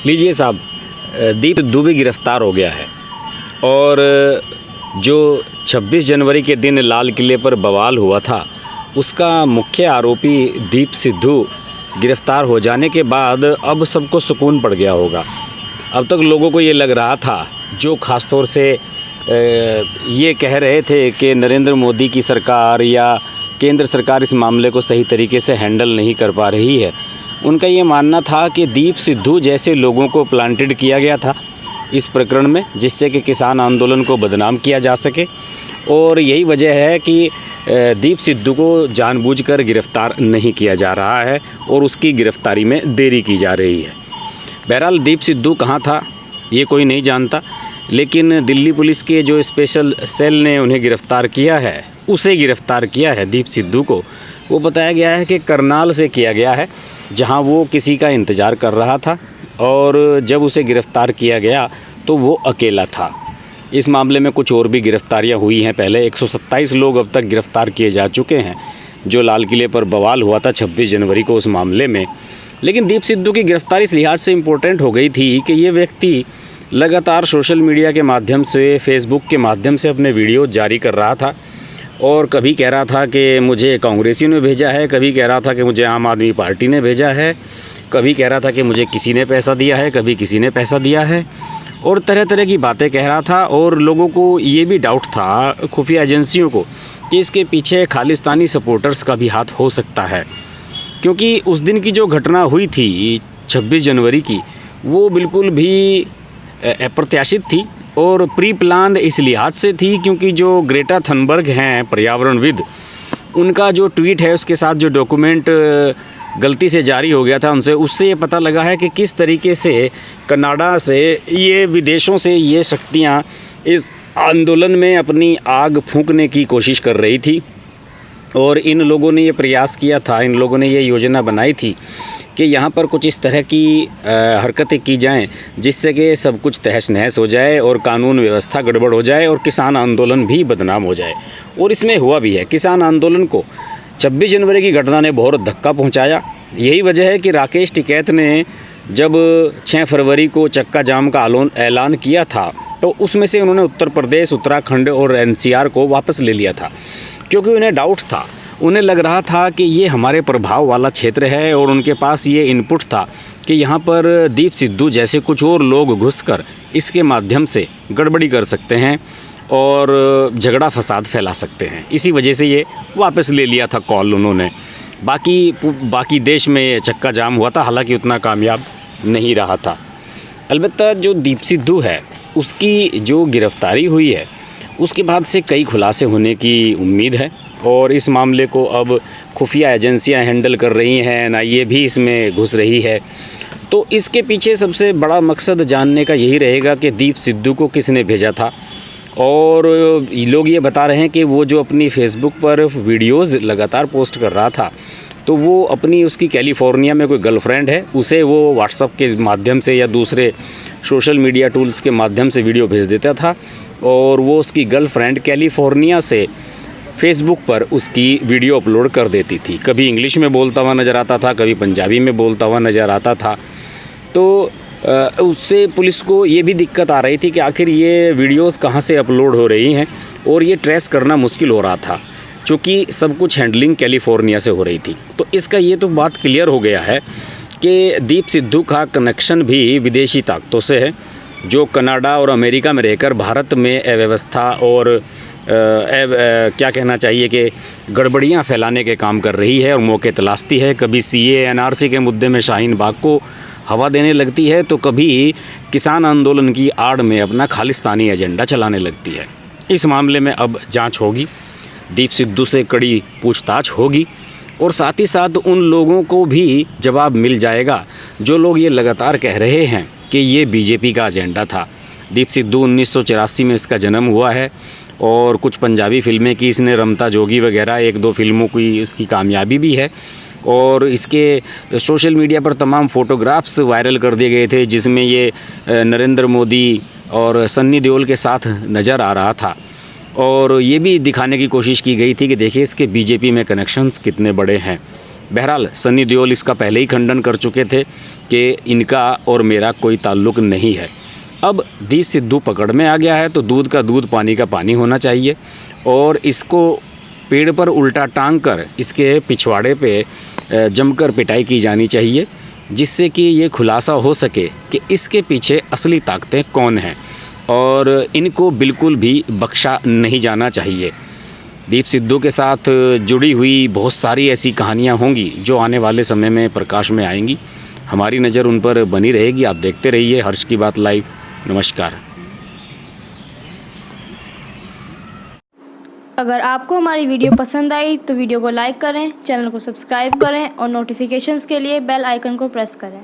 लीजिए साहब, दीप सिद्धू भी गिरफ्तार हो गया है और जो 26 जनवरी के दिन लाल किले पर बवाल हुआ था उसका मुख्य आरोपी दीप सिद्धू गिरफ्तार हो जाने के बाद अब सबको सुकून पड़ गया होगा। अब तक लोगों को ये लग रहा था, जो ख़ास तौर से ये कह रहे थे कि नरेंद्र मोदी की सरकार या केंद्र सरकार इस मामले को सही तरीके से हैंडल नहीं कर पा रही है, उनका ये मानना था कि दीप सिद्धू जैसे लोगों को प्लांटेड किया गया था इस प्रकरण में, जिससे कि किसान आंदोलन को बदनाम किया जा सके। और यही वजह है कि दीप सिद्धू को जानबूझकर गिरफ़्तार नहीं किया जा रहा है और उसकी गिरफ़्तारी में देरी की जा रही है। बहरहाल दीप सिद्धू कहाँ था ये कोई नहीं जानता, लेकिन दिल्ली पुलिस के जो स्पेशल सेल ने उन्हें गिरफ़्तार किया है, उसे गिरफ़्तार किया है दीप सिद्धू को, वो बताया गया है कि करनाल से किया गया है, जहां वो किसी का इंतज़ार कर रहा था और जब उसे गिरफ़्तार किया गया तो वो अकेला था। इस मामले में कुछ और भी गिरफ़्तारियां हुई हैं। पहले 127 लोग अब तक गिरफ़्तार किए जा चुके हैं जो लाल किले पर बवाल हुआ था 26 जनवरी को उस मामले में। लेकिन दीप सिद्धू की गिरफ़्तारी इस लिहाज से इम्पोर्टेंट हो गई थी कि ये व्यक्ति लगातार सोशल मीडिया के माध्यम से, फेसबुक के माध्यम से अपने वीडियो जारी कर रहा था और कभी कह रहा था कि मुझे कांग्रेसियों ने भेजा है, कभी कह रहा था कि मुझे आम आदमी पार्टी ने भेजा है, कभी कह रहा था कि मुझे किसी ने पैसा दिया है, कभी किसी ने पैसा दिया है, और तरह तरह की बातें कह रहा था। और लोगों को ये भी डाउट था, खुफिया एजेंसियों को, कि इसके पीछे खालिस्तानी सपोर्टर्स का भी हाथ हो सकता है, क्योंकि उस दिन की जो घटना हुई थी 26 जनवरी की, वो बिल्कुल भी अप्रत्याशित थी और प्री प्लान इस लिहाज से थी क्योंकि जो ग्रेटा थनबर्ग हैं पर्यावरणविद, उनका जो ट्वीट है उसके साथ जो डॉक्यूमेंट गलती से जारी हो गया था उनसे, उससे ये पता लगा है कि किस तरीके से कनाडा से, ये विदेशों से ये शक्तियाँ इस आंदोलन में अपनी आग फूंकने की कोशिश कर रही थी। और इन लोगों ने ये प्रयास किया था, इन लोगों ने ये योजना बनाई थी कि यहाँ पर कुछ इस तरह की हरकतें की जाएं जिससे कि सब कुछ तहस नहस हो जाए और कानून व्यवस्था गड़बड़ हो जाए और किसान आंदोलन भी बदनाम हो जाए। और इसमें हुआ भी है। किसान आंदोलन को 26 जनवरी की घटना ने बहुत धक्का पहुँचाया। यही वजह है कि राकेश टिकैत ने जब 6 फरवरी को चक्का जाम का ऐलान किया था तो उसमें से उन्होंने उत्तर प्रदेश, उत्तराखंड और NCR को वापस ले लिया था, क्योंकि उन्हें डाउट था, उन्हें लग रहा था कि ये हमारे प्रभाव वाला क्षेत्र है और उनके पास ये इनपुट था कि यहाँ पर दीप सिद्धू जैसे कुछ और लोग घुसकर इसके माध्यम से गड़बड़ी कर सकते हैं और झगड़ा फसाद फैला सकते हैं। इसी वजह से ये वापस ले लिया था कॉल उन्होंने। बाकी देश में ये चक्का जाम हुआ था, हालांकि उतना कामयाब नहीं रहा था। अलबत्ता जो दीप सिद्धू है उसकी जो गिरफ़्तारी हुई है उसके बाद से कई खुलासे होने की उम्मीद है और इस मामले को अब खुफिया एजेंसियां हैंडल कर रही हैं, NIA भी इसमें घुस रही है। तो इसके पीछे सबसे बड़ा मकसद जानने का यही रहेगा कि दीप सिद्धू को किसने भेजा था। और लोग ये बता रहे हैं कि वो जो अपनी फेसबुक पर वीडियोज़ लगातार पोस्ट कर रहा था, तो वो अपनी उसकी कैलिफोर्निया में कोई गर्लफ्रेंड है, उसे वो व्हाट्सएप के माध्यम से या दूसरे सोशल मीडिया टूल्स के माध्यम से वीडियो भेज देता था और वो उसकी गर्लफ्रेंड कैलिफोर्निया से फेसबुक पर उसकी वीडियो अपलोड कर देती थी। कभी इंग्लिश में बोलता हुआ नज़र आता था, कभी पंजाबी में बोलता हुआ नज़र आता था। तो उससे पुलिस को ये भी दिक्कत आ रही थी कि आखिर ये वीडियोस कहाँ से अपलोड हो रही हैं और ये ट्रेस करना मुश्किल हो रहा था, क्योंकि सब कुछ हैंडलिंग कैलिफोर्निया से हो रही थी। तो इसका ये तो बात क्लियर हो गया है कि दीप सिद्धू का कनेक्शन भी विदेशी ताकतों से है, जो कनाडा और अमेरिका में रहकर भारत में अव्यवस्था और क्या कहना चाहिए कि गड़बड़ियाँ फैलाने के काम कर रही है और मौके तलाशती है। कभी CA NRC के मुद्दे में शाहीन बाग को हवा देने लगती है, तो कभी किसान आंदोलन की आड़ में अपना खालिस्तानी एजेंडा चलाने लगती है। इस मामले में अब जांच होगी, दीप सिद्धू से कड़ी पूछताछ होगी और साथ ही साथ उन लोगों को भी जवाब मिल जाएगा जो लोग ये लगातार कह रहे हैं कि ये BJP का एजेंडा था। दीप सिद्धू 1984 में इसका जन्म हुआ है और कुछ पंजाबी फिल्में की इसने, रमता जोगी वगैरह 1-2 फिल्मों की इसकी कामयाबी भी है। और इसके सोशल मीडिया पर तमाम फ़ोटोग्राफ्स वायरल कर दिए गए थे जिसमें ये नरेंद्र मोदी और सन्नी देओल के साथ नज़र आ रहा था और ये भी दिखाने की कोशिश की गई थी कि देखिए इसके BJP में कनेक्शंस कितने बड़े हैं। बहरहाल सनी देओल इसका पहले ही खंडन कर चुके थे कि इनका और मेरा कोई ताल्लुक़ नहीं है। अब दीप सिद्धू पकड़ में आ गया है तो दूध का दूध पानी का पानी होना चाहिए और इसको पेड़ पर उल्टा टांग कर इसके पिछवाड़े पे जमकर पिटाई की जानी चाहिए, जिससे कि ये खुलासा हो सके कि इसके पीछे असली ताकतें कौन हैं और इनको बिल्कुल भी बख्शा नहीं जाना चाहिए। दीप सिद्धू के साथ जुड़ी हुई बहुत सारी ऐसी कहानियाँ होंगी जो आने वाले समय में प्रकाश में आएंगी। हमारी नज़र उन पर बनी रहेगी। आप देखते रहिए हर्ष की बात लाइव। नमस्कार। अगर आपको हमारी वीडियो पसंद आई तो वीडियो को लाइक करें, चैनल को सब्सक्राइब करें और नोटिफिकेशंस के लिए बेल आइकन को प्रेस करें।